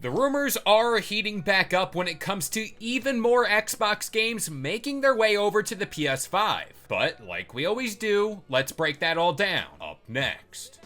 The rumors are heating back up when it comes to even more Xbox games making their way over to the PS5. But like we always do, let's break that all down. Up next.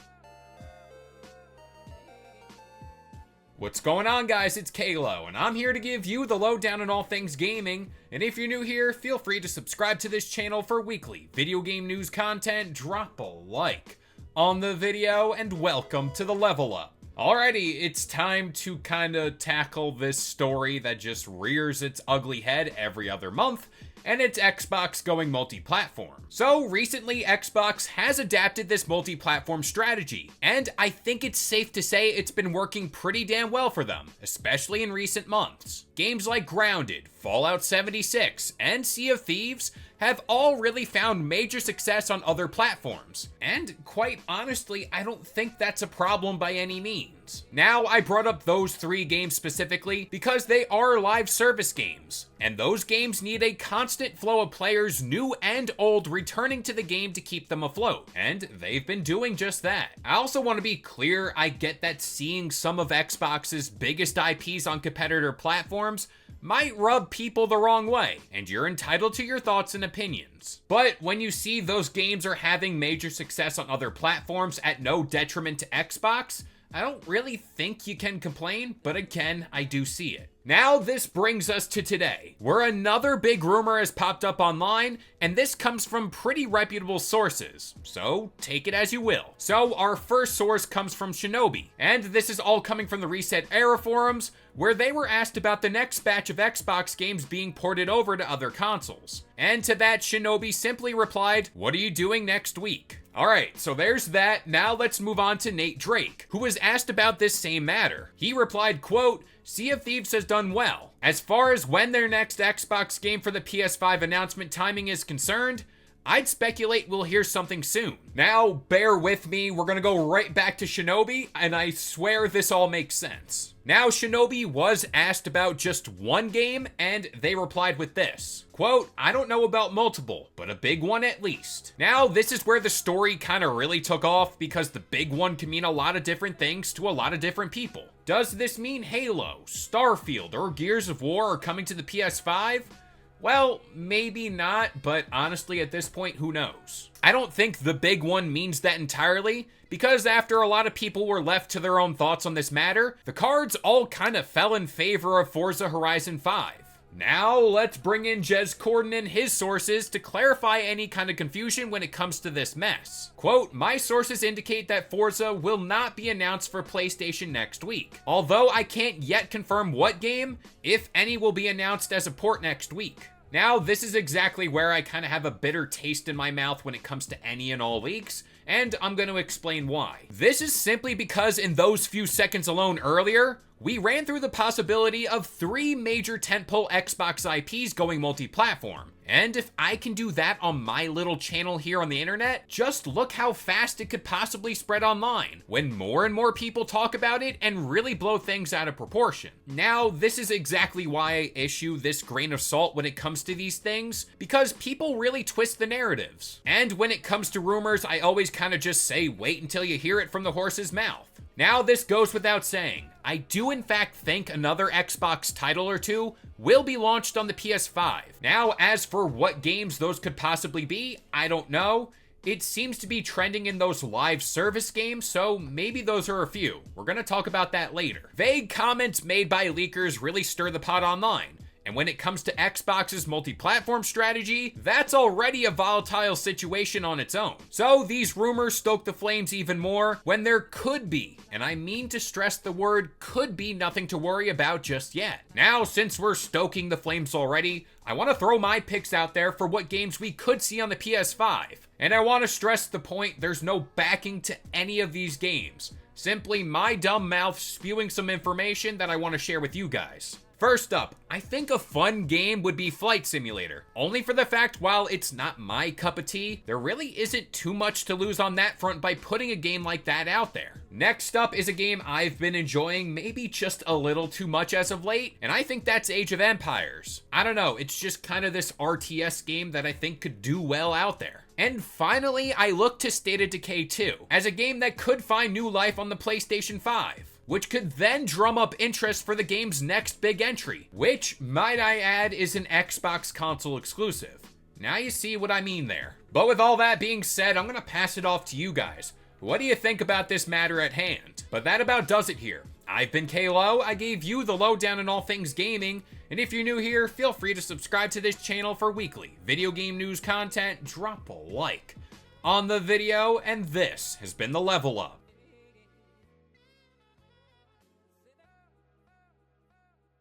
What's going on, guys? It's Kalo, and I'm here to give you the lowdown on all things gaming. And if you're new here, feel free to subscribe to this channel for weekly video game news content. Drop a like on the video, and welcome to the Level Up. Alrighty, it's time to kind of tackle this story that just rears its ugly head every other month, and it's Xbox going multi-platform. So recently, Xbox has adapted this multi-platform strategy, and I think it's safe to say it's been working pretty damn well for them, especially in recent months. Games like Grounded, Fallout 76, and Sea of Thieves have all really found major success on other platforms. And quite honestly, I don't think that's a problem by any means. Now, I brought up those three games specifically because they are live service games, and those games need a constant flow of players, new and old, returning to the game to keep them afloat, and they've been doing just that. I also want to be clear, I get that seeing some of Xbox's biggest IPs on competitor platforms might rub people the wrong way, and you're entitled to your thoughts and opinions. But when you see those games are having major success on other platforms at no detriment to Xbox, I don't really think you can complain, but again, I do see it. Now this brings us to today, where another big rumor has popped up online, and this comes from pretty reputable sources, so take it as you will. So our first source comes from Shinobi, and this is all coming from the Reset Era forums, where they were asked about the next batch of Xbox games being ported over to other consoles. And to that, Shinobi simply replied, "What are you doing next week?" Alright, so there's that. Now let's move on to Nate Drake, who was asked about this same matter. He replied, quote, "Sea of Thieves has done well. As far as when their next Xbox game for the PS5 announcement timing is concerned, I'd speculate we'll hear something soon." Now, bear with me, we're gonna go right back to Shinobi, and I swear this all makes sense. Now, Shinobi was asked about just one game, and they replied with this, quote, "I don't know about multiple, but a big one at least." Now, this is where the story kind of really took off, because the big one can mean a lot of different things to a lot of different people. Does this mean Halo, Starfield, or Gears of War are coming to the PS5? Well, maybe not, but honestly, at this point, who knows? I don't think the big one means that entirely, because after a lot of people were left to their own thoughts on this matter, the cards all kind of fell in favor of Forza Horizon 5. Now, let's bring in Jez Corden and his sources to clarify any kind of confusion when it comes to this mess. Quote, "My sources indicate that Forza will not be announced for PlayStation next week, although I can't yet confirm what game, if any, will be announced as a port next week." Now, this is exactly where I kind of have a bitter taste in my mouth when it comes to any and all leaks, and I'm going to explain why. This is simply because in those few seconds alone earlier, we ran through the possibility of 3 major tentpole Xbox IPs going multi-platform. And if I can do that on my little channel here on the internet, just look how fast it could possibly spread online when more and more people talk about it and really blow things out of proportion. Now, this is exactly why I issue this grain of salt when it comes to these things, because people really twist the narratives. And when it comes to rumors, I always kind of just say, wait until you hear it from the horse's mouth. Now, this goes without saying, I do in fact think another Xbox title or two will be launched on the PS5. Now, as for what games those could possibly be, I don't know. It seems to be trending in those live service games, so maybe those are a few. We're gonna talk about that later. Vague comments made by leakers really stir the pot online. And when it comes to Xbox's multi-platform strategy, that's already a volatile situation on its own. So these rumors stoke the flames even more when there could be, and I mean to stress the word could be, nothing to worry about just yet. Now, since we're stoking the flames already, I want to throw my picks out there for what games we could see on the PS5. And I want to stress the point, there's no backing to any of these games. Simply my dumb mouth spewing some information that I want to share with you guys. First up, I think a fun game would be Flight Simulator, only for the fact while it's not my cup of tea, there really isn't too much to lose on that front by putting a game like that out there. Next up is a game I've been enjoying maybe just a little too much as of late, and I think that's Age of Empires. I don't know, it's just kind of this RTS game that I think could do well out there. And finally, I look to State of Decay 2 as a game that could find new life on the PlayStation 5. which could then drum up interest for the game's next big entry, which, might I add, is an Xbox console exclusive. Now you see what I mean there. But with all that being said, I'm gonna pass it off to you guys. What do you think about this matter at hand? But that about does it here. I've been Kalo, I gave you the lowdown on all things gaming, and if you're new here, feel free to subscribe to this channel for weekly video game news content, drop a like on the video, and this has been the Level Up.